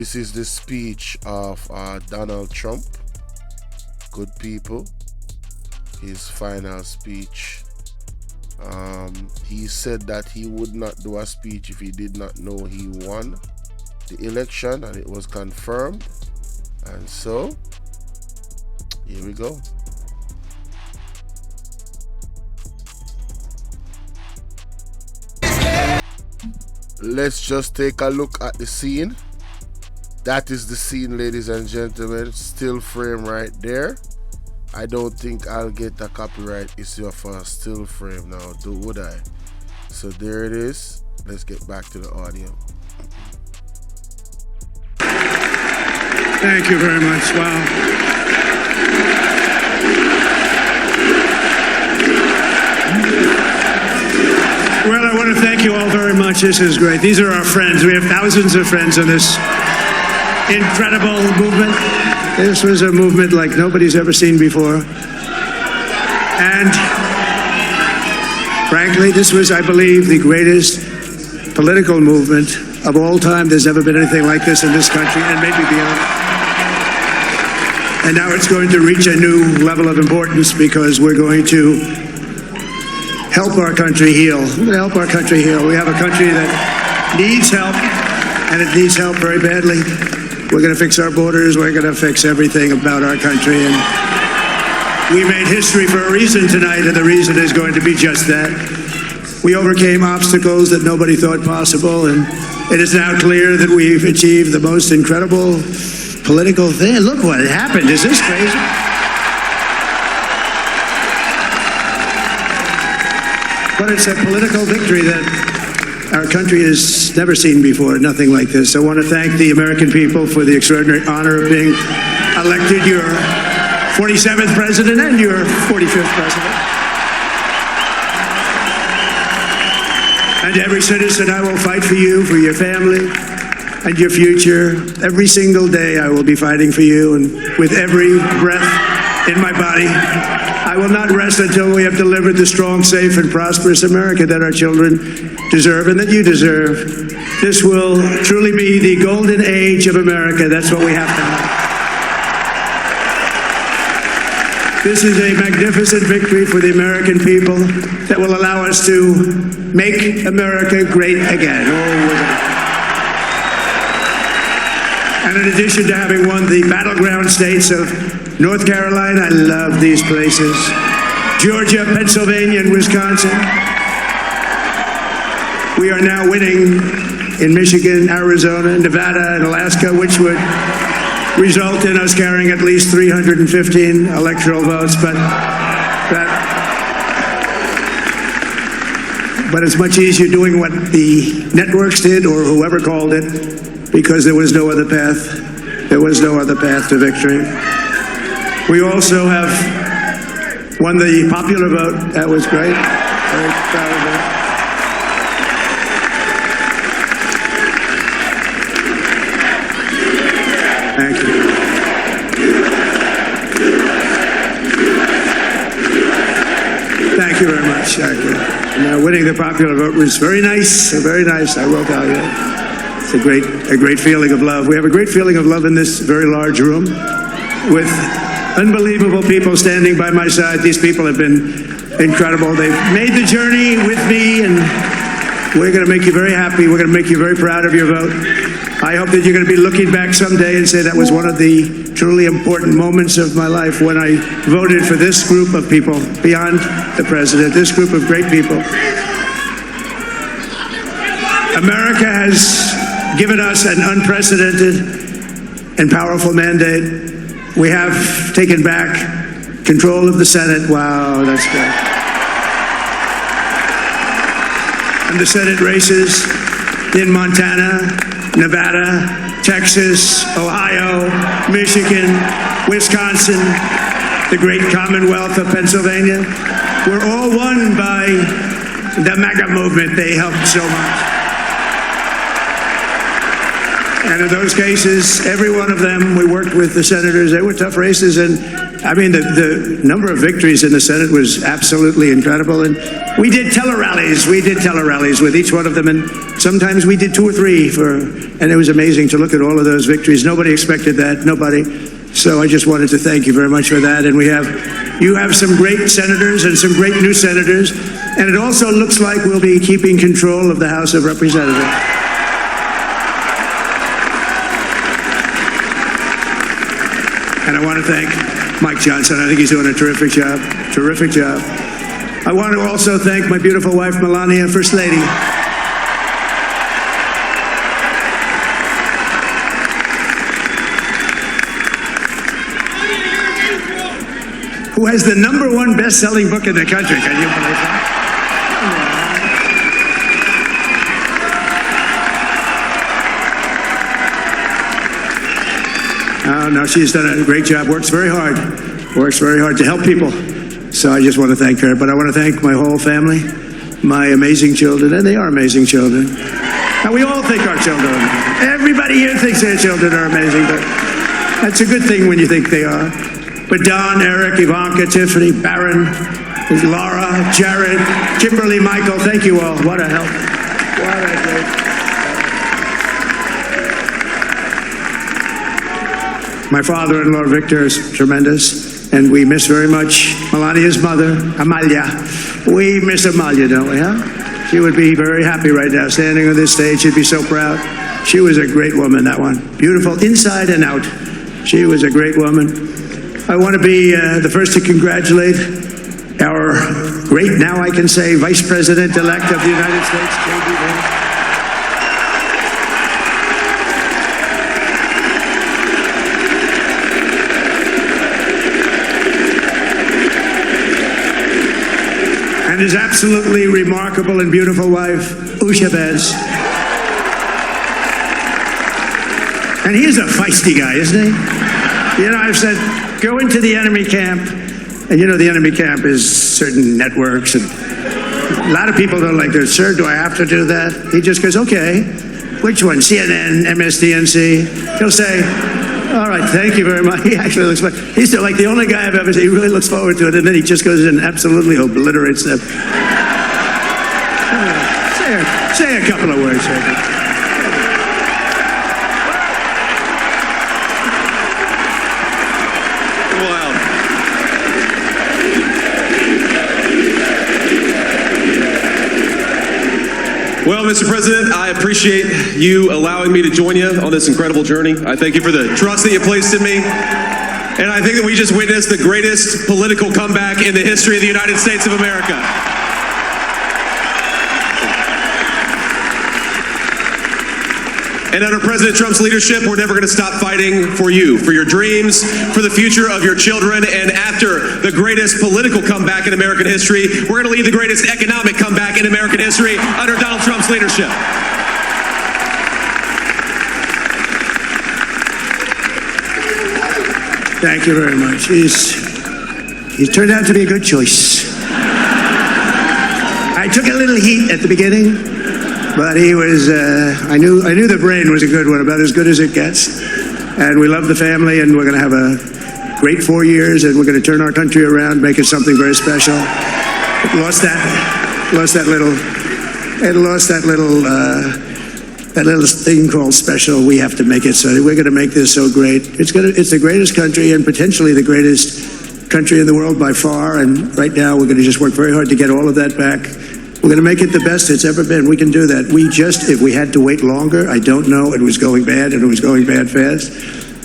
This is the speech of Donald Trump. Good people. His final speech. He said that he would not do a speech if he did not know he won the election, and it was confirmed. And so, here we go. Let's just take a look at the scene. That is the scene, ladies and gentlemen. Still frame right there. I don't think I'll get a copyright issue of a still frame now, would I? So there it is. Let's get back to the audio. Thank you very much. Wow. Well, I want to thank you all very much. This is great. These are our friends. We have thousands of friends in this incredible movement. This was a movement like nobody's ever seen before. And frankly, this was, I believe, the greatest political movement of all time. There's never been anything like this in this country, and maybe beyond. And now it's going to reach a new level of importance because we're going to help our country heal. We're going to help our country heal. We have a country that needs help, and it needs help very badly. We're going to fix our borders. We're going to fix everything about our country. And we made history for a reason tonight, and the reason is going to be just that. We overcame obstacles that nobody thought possible, and it is now clear that we've achieved the most incredible political thing. Look what happened. Is this crazy? But it's a political victory that our country has never seen before, nothing like this. I want to thank the American people for the extraordinary honor of being elected your 47th president and your 45th president. And every citizen, I will fight for you, for your family, and your future. Every single day I will be fighting for you, and with every breath in my body, I will not rest until we have delivered the strong, safe, and prosperous America that our children deserve and that you deserve. This will truly be the golden age of America. That's what we have to have. This is a magnificent victory for the American people that will allow us to make America great again. And in addition to having won the battleground states of North Carolina, I love these places, Georgia, Pennsylvania, and Wisconsin, we are now winning in Michigan, Arizona, Nevada, and Alaska, which would result in us carrying at least 315 electoral votes. But it's much easier doing what the networks did or whoever called it, because there was no other path. There was no other path to victory. We also have won the popular vote. That was great. Very proud of that. Thank you. Thank you very much. Thank you. Now, winning the popular vote was very nice. Very nice, I will tell you. It's a great feeling of love. We have a great feeling of love in this very large room with unbelievable people standing by my side. These people have been incredible. They've made the journey with me, and we're going to make you very happy. We're going to make you very proud of your vote. I hope that you're going to be looking back someday and say that was one of the truly important moments of my life when I voted for this group of people, beyond the president, this group of great people. America has given us an unprecedented and powerful mandate. We have taken back control of the Senate. Wow, that's great. And the Senate races in Montana, Nevada, Texas, Ohio, Michigan, Wisconsin, the great Commonwealth of Pennsylvania, were all won by the MAGA movement. They helped so much. And in those cases, every one of them, we worked with the senators. They were tough races, and I mean, the number of victories in the Senate was absolutely incredible. And we did tele-rallies. We did tele-rallies with each one of them. And sometimes we did 2 or 3 and it was amazing to look at all of those victories. Nobody expected that. Nobody. So I just wanted to thank you very much for that. And you have some great senators and some great new senators. And it also looks like we'll be keeping control of the House of Representatives. And I want to thank Mike Johnson. I think he's doing a terrific job. Terrific job. I want to also thank my beautiful wife, Melania, First Lady. Who has the #1 best-selling book in the country. Can you believe that? Oh, no, she's done a great job. Works very hard to help people. So I just want to thank her. But I want to thank my whole family, my amazing children, and they are amazing children. And we all think our children are amazing. Everybody here thinks their children are amazing, but that's a good thing when you think they are. But Don, Eric, Ivanka, Tiffany, Barron, Laura, Jared, Kimberly, Michael, thank you all. What a help. What a great. My father-in-law, Victor, is tremendous, and we miss very much Melania's mother, Amalia. We miss Amalia, don't we, huh? She would be very happy right now, standing on this stage. She'd be so proud. She was a great woman, that one. Beautiful inside and out. She was a great woman. I want to be the first to congratulate our great, now I can say, Vice President-elect of the United States, J.D. Vance. And his absolutely remarkable and beautiful wife, Usha Vance. And he's a feisty guy, isn't he? You know, I've said, go into the enemy camp, and you know the enemy camp is certain networks, and a lot of people don't like this. Sir, do I have to do that? He just goes, okay. Which one? CNN, MSDNC? He'll say, all right, thank you very much. He actually looks like, he's like the only guy I've ever seen. He really looks forward to it, and then he just goes in and absolutely obliterates them. Say a couple of words, sir. Well, Mr. President, I appreciate you allowing me to join you on this incredible journey. I thank you for the trust that you placed in me. And I think that we just witnessed the greatest political comeback in the history of the United States of America. And under President Trump's leadership, we're never going to stop fighting for you, for your dreams, for the future of your children. And after the greatest political comeback in American history, we're going to lead the greatest economic comeback in American history under Donald Trump's leadership. Thank you very much. He's turned out to be a good choice. I took a little heat at the beginning. But he was, I knew the brain was a good one, about as good as it gets. And we love the family, and we're going to have a great 4 years, and we're going to turn our country around, make it something very special. It lost that little thing called special. We have to make it so. We're going to make this so great. It's the greatest country, and potentially the greatest country in the world by far. And right now, we're going to just work very hard to get all of that back. We're going to make it the best it's ever been. We can do that. If we had to wait longer, I don't know. It was going bad, and it was going bad fast.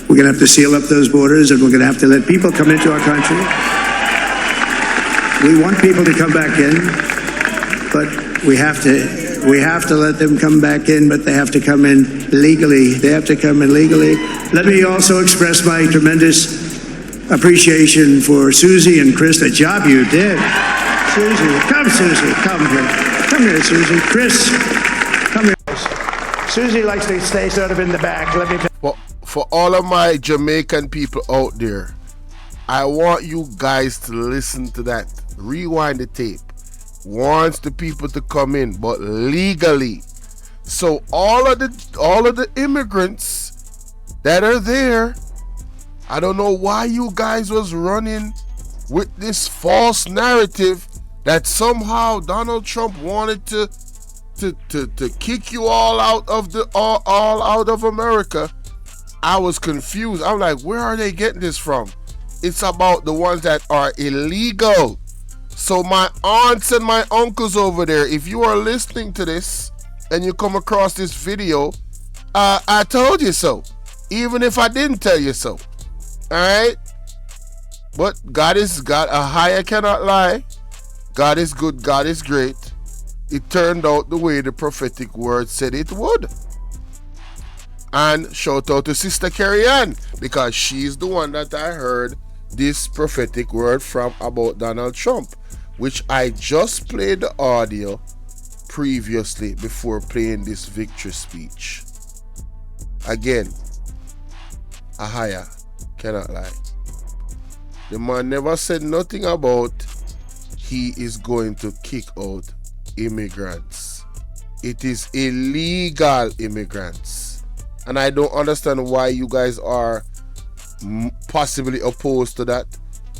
We're going to have to seal up those borders, and we're going to have to let people come into our country. We want people to come back in, but we have to let them come back in, but they have to come in legally. They have to come in legally. Let me also express my tremendous appreciation for Susie and Chris, the job you did. Susie, come here. Come here, Susie. Chris, come here. Susie likes to stay sort of in the back. Let me for all of my Jamaican people out there, I want you guys to listen to that. Rewind the tape. Wants the people to come in, but legally. So all of the immigrants that are there, I don't know why you guys was running with this false narrative that somehow Donald Trump wanted to kick you all out of all out of America. I was confused. I'm like, where are they getting this from? It's about the ones that are illegal. So my aunts and my uncles over there, if you are listening to this and you come across this video, I told you so. Even if I didn't tell you so. Alright? But God is God. A higher cannot lie. God is good. God is great. It turned out the way the prophetic word said it would. And shout out to Sister Carrie Ann, because she's the one that I heard this prophetic word from about Donald Trump, which I just played the audio previously before playing this victory speech. Again, Ahaya cannot lie. The man never said nothing about he is going to kick out immigrants. It is illegal immigrants. And I don't understand why you guys are possibly opposed to that,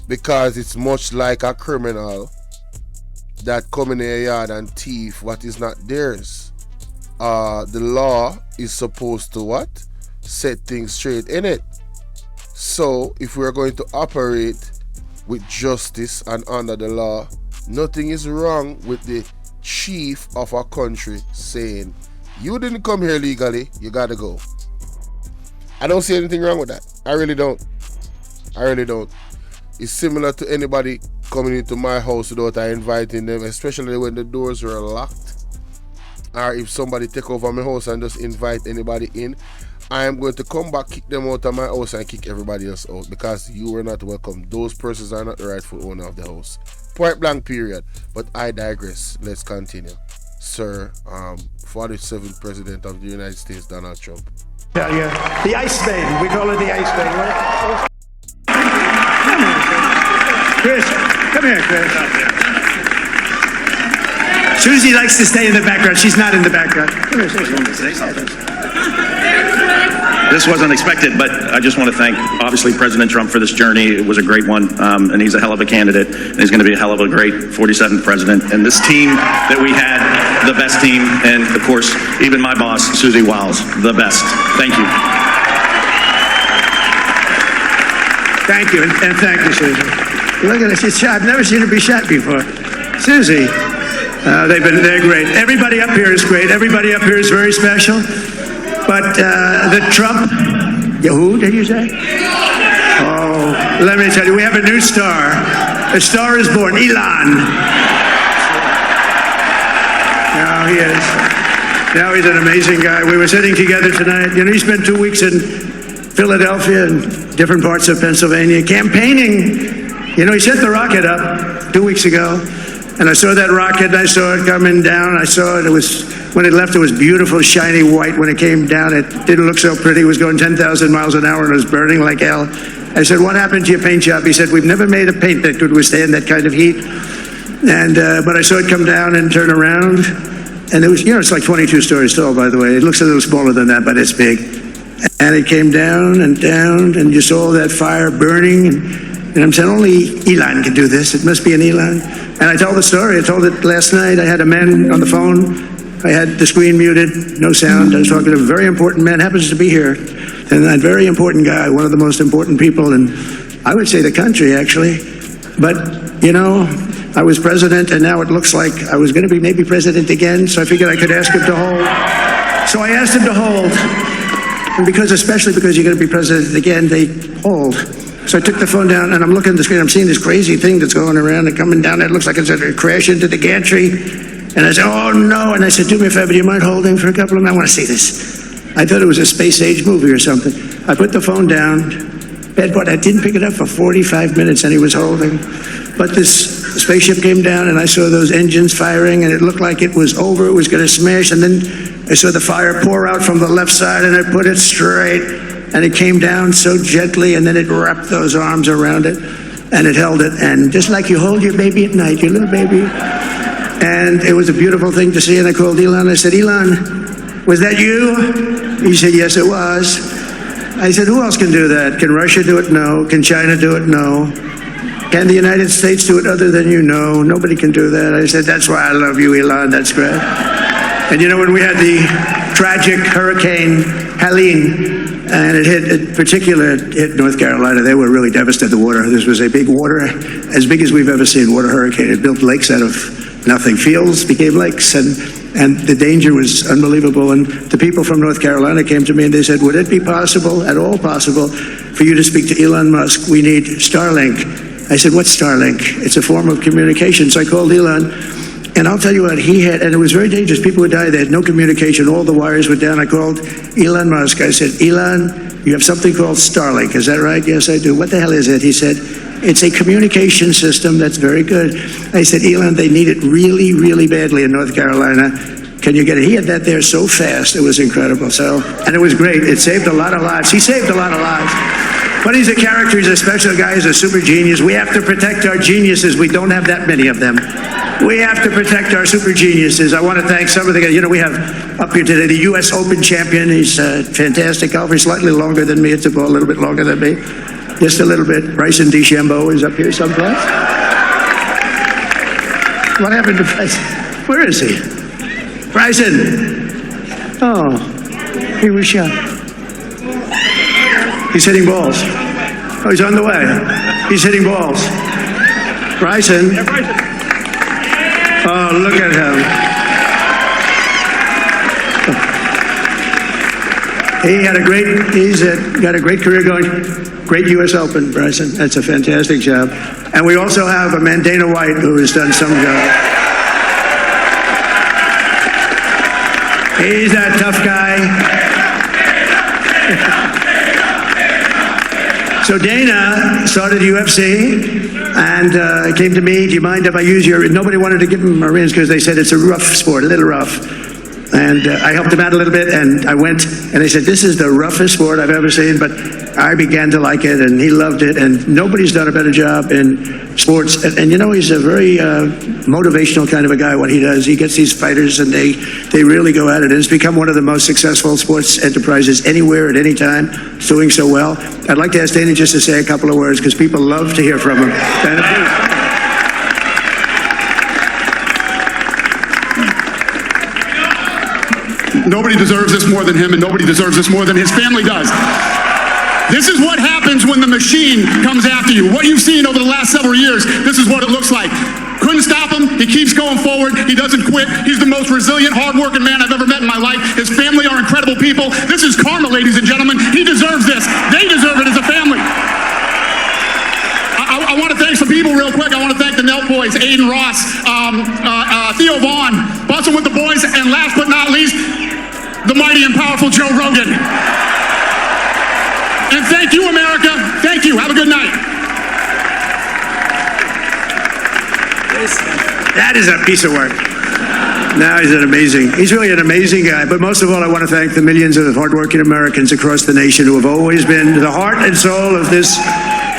because it's much like a criminal that come in a yard and thief what is not theirs. The law is supposed to what? Set things straight in it. So if we're going to operate with justice and under the law, nothing is wrong with the chief of a country saying, you didn't come here legally, you gotta go. I don't see anything wrong with that. I really don't. It's similar to anybody coming into my house without I inviting them, especially when the doors are locked. Or if somebody take over my house and just invite anybody in, I am going to come back, kick them out of my house and kick everybody else out, because you were not welcome. Those persons are not the rightful owner of the house. Point blank period. But I digress. Let's continue. Sir, 47th President of the United States, Donald Trump. Tell you, the Ice Maiden. We call her the Ice Maiden. Chris, come here, Chris. Susie likes to stay in the background. She's not in the background. Come here, say something. This wasn't expected, but I just want to thank, obviously, President Trump for this journey. It was a great one, and he's a hell of a candidate, and he's going to be a hell of a great 47th president. And this team that we had, the best team, and, of course, even my boss, Susie Wiles, the best. Thank you. Thank you, and thank you, Susie. Look at this. She's shot. I've never seen her be shot before. Susie, they're great. Everybody up here is great. Everybody up here is very special. But the Trump, who did you say? Oh, let me tell you, we have a new star. A star is born, Elon. Now he is. Now he's an amazing guy. We were sitting together tonight. You know, he spent 2 weeks in Philadelphia and different parts of Pennsylvania campaigning. You know, he sent the rocket up 2 weeks ago. And I saw that rocket, I saw it coming down. I saw it, when it left, it was beautiful, shiny white. When it came down, it didn't look so pretty. It was going 10,000 miles an hour and it was burning like hell. I said, what happened to your paint job? He said, we've never made a paint that could withstand that kind of heat. And, but I saw it come down and turn around. And it was, you know, it's like 22 stories tall, by the way. It looks a little smaller than that, but it's big. And it came down, and you saw that fire burning. And I'm saying, only Elon can do this. It must be an Elon. And I told the story. I told it last night. I had a man on the phone. I had the screen muted, no sound. I was talking to a very important man, happens to be here. And that very important guy, one of the most important people in, I would say, the country, actually. But, you know, I was president, and now it looks like I was going to be maybe president again, so I figured I could ask him to hold. So I asked him to hold. And especially because you're going to be president again, they hold. So I took the phone down, and I'm looking at the screen. I'm seeing this crazy thing that's going around and coming down. It looks like it's going to crash into the gantry. And I said, oh, no. And I said, do me a favor, do you mind holding for a couple of minutes? I want to see this. I thought it was a space-age movie or something. I put the phone down. Bad part, I didn't pick it up for 45 minutes, and he was holding. But this spaceship came down, and I saw those engines firing, and it looked like it was over. It was going to smash. And then I saw the fire pour out from the left side, and I put it straight. And it came down so gently, and then it wrapped those arms around it, and it held it. And just like you hold your baby at night, your little baby. And it was a beautiful thing to see. And I called Elon. I said, Elon, was that you? He said, yes, it was. I said, who else can do that? Can Russia do it? No. Can China do it? No. Can the United States do it other than you? No. Nobody can do that. I said, that's why I love you, Elon. That's great. And you know, when we had the tragic Hurricane Helene, and it hit North Carolina, they were really devastated. The water, this was a big water, as big as we've ever seen, water hurricane. It built lakes out of nothing. Fields became lakes, and the danger was unbelievable. And the people from North Carolina came to me and they said, would it be possible, at all possible, for you to speak to Elon Musk? We need Starlink. I said, what's Starlink? It's a form of communication. So I called Elon, and I'll tell you what, he had, and it was very dangerous. People would die. They had no communication. All the wires were down. I called Elon Musk. I said, Elon, you have something called Starlink. Is that right? Yes, I do. What the hell is it? He said, it's a communication system that's very good. I said, Elon, they need it really, really badly in North Carolina. Can you get it? He had that there so fast. It was incredible. So, and it was great. It saved a lot of lives. He saved a lot of lives. But he's a character. He's a special guy. He's a super genius. We have to protect our geniuses. We don't have that many of them. We have to protect our super geniuses. I want to thank some of the guys. You know, we have up here today the U.S. Open champion. He's a fantastic golfer. Slightly longer than me. It's a ball a little bit longer than me. Just a little bit. Bryson DeChambeau is up here someplace. What happened to Bryson? Where is he? Bryson. Oh, he was shot. He's hitting balls. Oh, he's on the way. He's hitting balls. Bryson. Oh, look at him. He's got a great career going. Great U.S. Open, Bryson. That's a fantastic job. And we also have a man, Dana White, who has done some job. He's that tough guy. So Dana started UFC and came to me, do you mind if I use your, nobody wanted to give him Marines because they said it's a rough sport, a little rough. And I helped him out a little bit, and I went, and they said, this is the roughest sport I've ever seen, but I began to like it, and he loved it, and nobody's done a better job in sports. And you know, he's a very motivational kind of a guy, what he does. He gets these fighters, and they really go at it. And it's become one of the most successful sports enterprises anywhere at any time. It's doing so well. I'd like to ask Dana just to say a couple of words, because people love to hear from him. Dana, please. Nobody deserves this more than him, and nobody deserves this more than his family does. This is what happens when the machine comes after you. What you've seen over the last several years, this is what it looks like. Couldn't stop him. He keeps going forward. He doesn't quit. He's the most resilient, hardworking man I've ever met in my life. His family are incredible people. This is karma, ladies and gentlemen. He deserves this. They deserve it as a family. I want to thank some people real quick. I want to thank the Nelt boys, Aiden Ross, Theo Vaughn, Bussin' with the Boys, and last but not least, the mighty and powerful Joe Rogan. And thank you, America. Thank you. Have a good night. That is a piece of work. Now he's really an amazing guy. But most of all, I want to thank the millions of hardworking Americans across the nation who have always been the heart and soul of this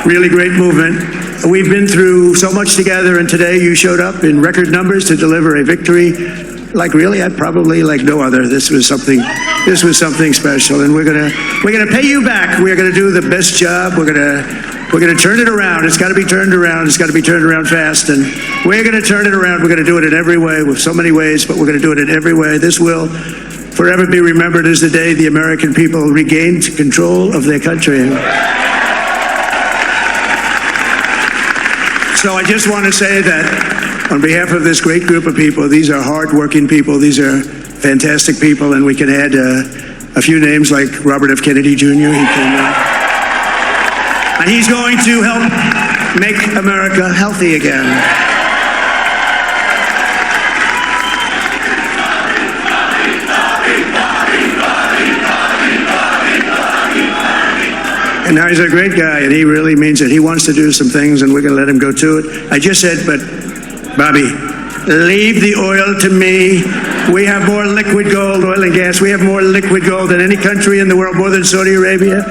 really great movement. We've been through so much together, and today you showed up in record numbers to deliver a victory like really, probably like no other. This was something special, and we're gonna pay you back. We're gonna do the best job. We're gonna turn it around. It's got to be turned around. It's got to be turned around fast, and we're gonna turn it around. We're gonna do it in every way, with so many ways, but we're gonna do it in every way. This will forever be remembered as the day the American people regained control of their country. So I just want to say that on behalf of this great group of people, these are hard-working people, these are fantastic people, and we can add a few names like Robert F. Kennedy Jr. And he's going to help make America healthy again. And now he's a great guy, and he really means it. He wants to do some things, and we're going to let him go to it. I just said, but Bobby, leave the oil to me. We have more liquid gold, oil and gas. We have more liquid gold than any country in the world, more than Saudi Arabia.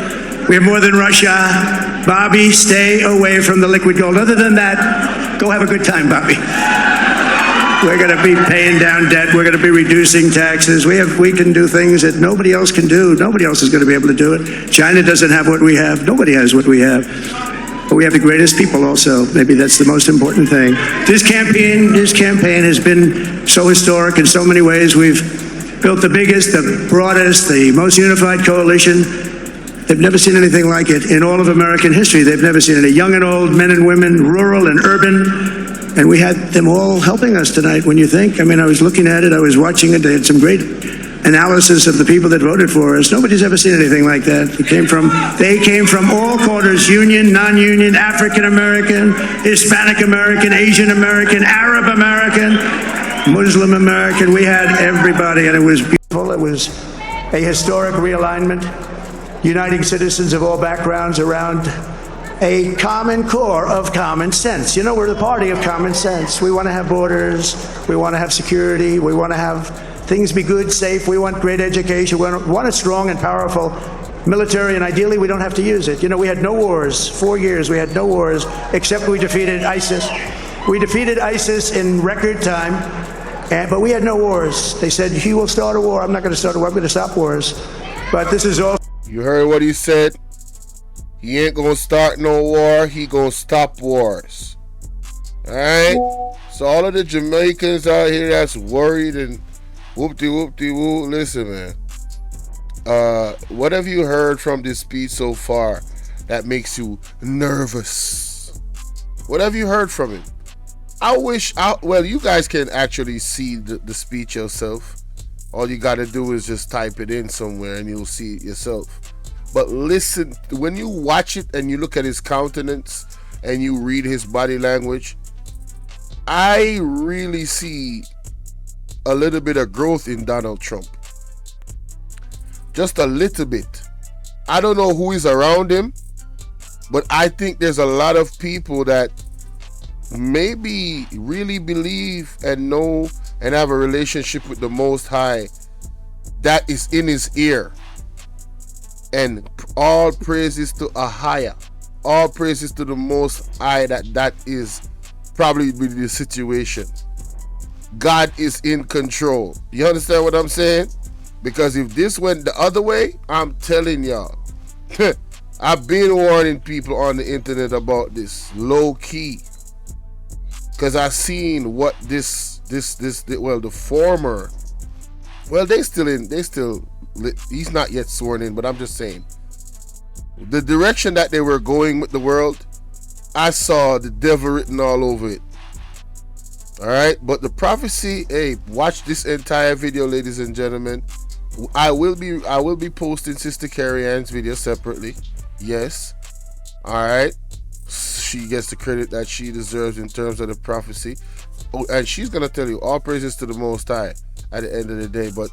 We have more than Russia. Bobby, stay away from the liquid gold. Other than that, go have a good time, Bobby. We're going to be paying down debt. We're going to be reducing taxes. We can do things that nobody else can do. Nobody else is going to be able to do it. China doesn't have what we have. Nobody has what we have. But we have the greatest people also. Maybe that's the most important thing. This campaign has been so historic in so many ways. We've built the biggest, the broadest, the most unified coalition. They've never seen anything like it in all of American history. They've never seen it. Young and old, men and women, rural and urban. And we had them all helping us tonight, when you think. I mean, I was looking at it, I was watching it. They had some great analysis of the people that voted for us. Nobody's ever seen anything like that. They came from all quarters, union, non-union, African American, Hispanic American, Asian American, Arab American, Muslim American. We had everybody, and it was beautiful. It was a historic realignment, uniting citizens of all backgrounds around a common core of common sense. You know, we're the party of common sense. We want to have borders. We want to have security. We want to have things be good, safe. We want great education. We want a strong and powerful military, and ideally we don't have to use it. You know, we had no wars. 4 years we had no wars, except we defeated ISIS. We defeated ISIS in record time, but we had no wars. They said, he will start a war. I'm not going to start a war. I'm going to stop wars. But this is all. You heard what he said? He ain't gonna start no war. He gonna stop wars. Alright? So all of the Jamaicans out here that's worried and whoop-de-whoop-de-whoop, listen, man. What have you heard from this speech so far that makes you nervous? What have you heard from him? Well, you guys can actually see the speech yourself. All you gotta do is just type it in somewhere and you'll see it yourself. But listen, when you watch it and you look at his countenance and you read his body language, I really see a little bit of growth in Donald Trump. Just a little bit. I don't know who is around him, but I think there's a lot of people that maybe really believe and know and have a relationship with the Most High that is in his ear. And all praises to Ahaya. All praises to the Most High that is probably the situation. God is in control. You understand what I'm saying? Because if this went the other way, I'm telling y'all, I've been warning people on the internet about this, low key. Because I've seen what the former, well, he's not yet sworn in, but I'm just saying, the direction that they were going with the world, I saw the devil written all over it. Alright, but the prophecy, hey, watch this entire video, ladies and gentlemen. I will be posting Sister Carrie Ann's video separately. Yes. Alright. She gets the credit that she deserves in terms of the prophecy. Oh, and she's gonna tell you all praises to the Most High at the end of the day. But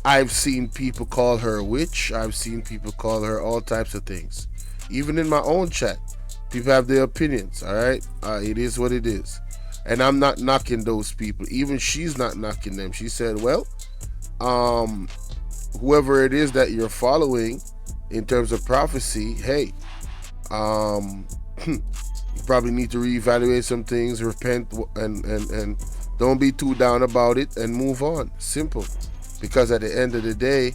I've seen people call her a witch. I've seen people call her all types of things. Even in my own chat, people have their opinions. Alright. It is what it is. And I'm not knocking those people. Even she's not knocking them. She said, well, whoever it is that you're following in terms of prophecy, hey, you probably need to reevaluate some things, repent, and don't be too down about it, and move on. Simple. Because at the end of the day,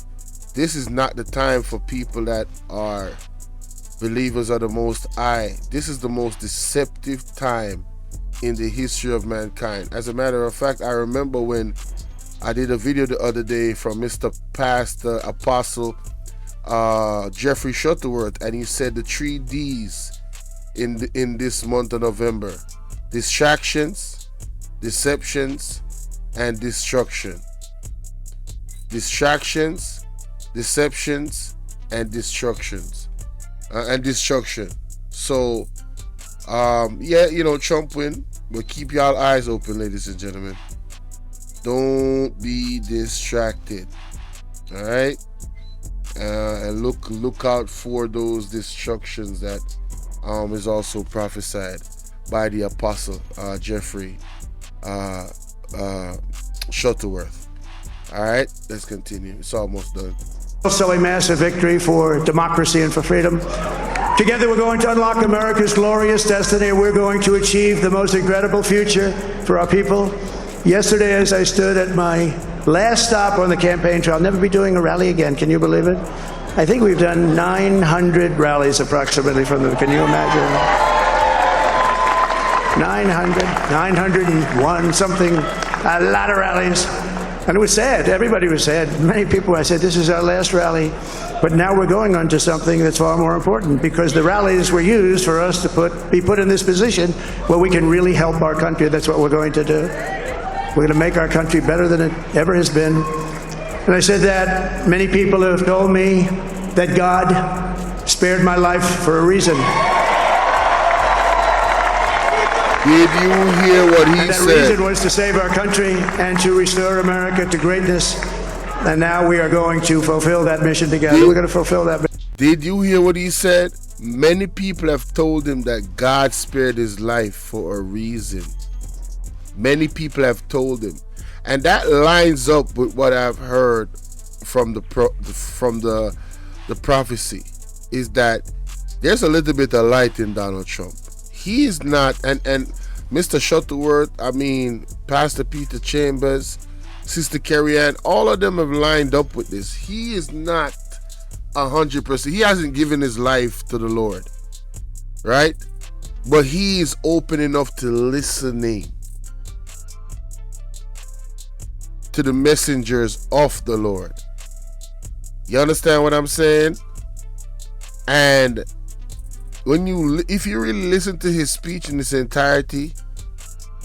this is not the time for people that are believers of the Most High. This is the most deceptive time in the history of mankind. As a matter of fact, I remember when I did a video the other day from Mr. Pastor Apostle Jeffrey Shuttleworth, and he said the 3 D's in this month of November: distractions, deceptions, and destruction. Distractions, deceptions, and destructions, and destruction. So yeah, you know, Trump win, but keep y'all eyes open, ladies and gentlemen. Don't be distracted. All right, and look out for those destructions that is also prophesied by the apostle Jeffrey Shuttleworth. All right, let's continue. It's almost done. Also a massive victory for democracy and for freedom. Together we're going to unlock America's glorious destiny, and we're going to achieve the most incredible future for our people. Yesterday, as I stood at my last stop on the campaign trail, I'll never be doing a rally again. Can you believe it? I think we've done 900 rallies approximately from them. Can you imagine? 901, something, a lot of rallies. And it was sad. Everybody was sad. Many people, I said, this is our last rally. But now we're going on to something that's far more important, because the rallies were used for us to be put in this position where we can really help our country. That's what we're going to do. We're going to make our country better than it ever has been. And I said that many people have told me that God spared my life for a reason. Did you hear what he and that said? reason was to save our country and to restore America to greatness. And now we are going to fulfill that mission together. We're going to fulfill that mission. Did you hear what he said? Many people have told him that God spared his life for a reason. Many people have told him. And that lines up with what I've heard from the prophecy, is that there's a little bit of light in Donald Trump. He is not, and Mr. Shuttleworth, I mean, Pastor Peter Chambers, Sister Carrie Ann, all of them have lined up with this. He is not 100%. He hasn't given his life to the Lord, right? But he is open enough to listening to the messengers of the Lord. You understand what I'm saying? And if you really listen to his speech in its entirety,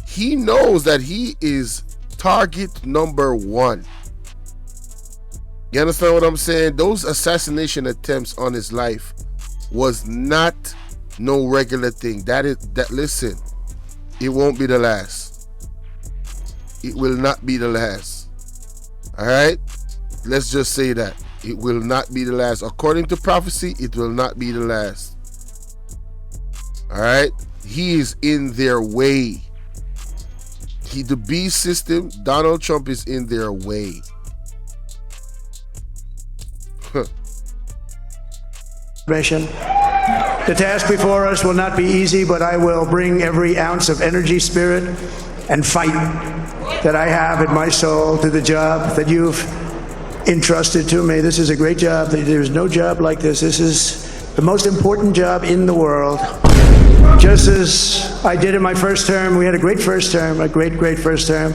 he knows that he is target number one. You understand what I'm saying? Those assassination attempts on his life was not no regular thing. Listen, it won't be the last. It will not be the last. All right? Let's just say that. It will not be the last. According to prophecy, it will not be the last. All right? He is in their way. The beast system, Donald Trump is in their way. The task before us will not be easy, but I will bring every ounce of energy, spirit, and fight that I have in my soul to the job that you've entrusted to me. This is a great job. There's no job like this. This is the most important job in the world. Just as I did in my first term, we had a great first term, a great first term.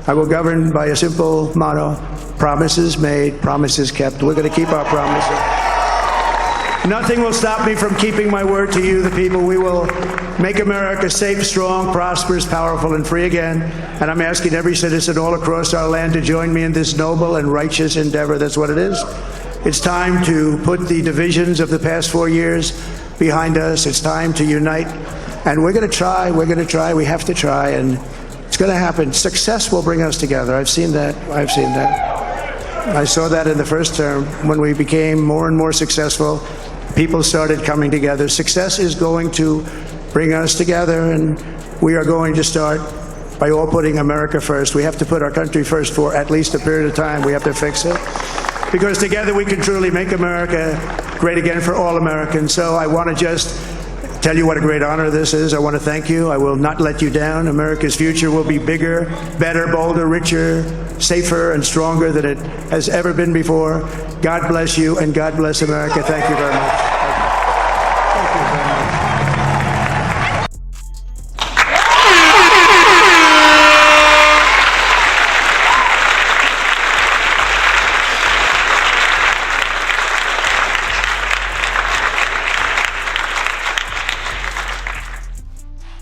I will govern by a simple motto: promises made, promises kept. We're going to keep our promises. Nothing will stop me from keeping my word to you, the people. We will make America safe, strong, prosperous, powerful, and free again. And I'm asking every citizen all across our land to join me in this noble and righteous endeavor. That's what it is. It's time to put the divisions of the past 4 years behind us. It's time to unite. And we're going to try. We're going to try. We have to try. And it's going to happen. Success will bring us together. I've seen that. I saw that in the first term. When we became more and more successful, people started coming together. Success is going to bring us together, and we are going to start by all putting America first. We have to put our country first for at least a period of time. We have to fix it, because together we can truly make America great again for all Americans. So I want to just tell you what a great honor this is. I want to thank you. I will not let you down. America's future will be bigger, better, bolder, richer, safer, and stronger than it has ever been before. God bless you, and God bless America. Thank you very much. Thank you very much.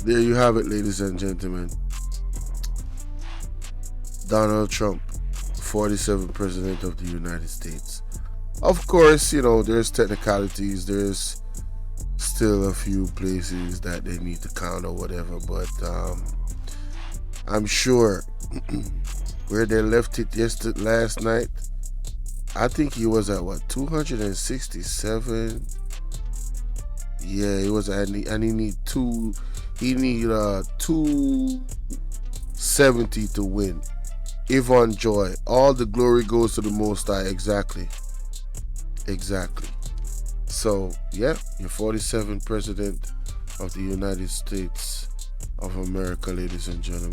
There you have it, ladies and gentlemen. Donald Trump, 47th President of the United States. Of course, you know, there's technicalities. There's still a few places that they need to count or whatever. But I'm sure where they left it last night, I think he was at, 267? Yeah, it was, and he need 270 to win. Yvonne Joy, all the glory goes to the Most High. Exactly. So yeah, your 47th president of the United States of America, ladies and gentlemen.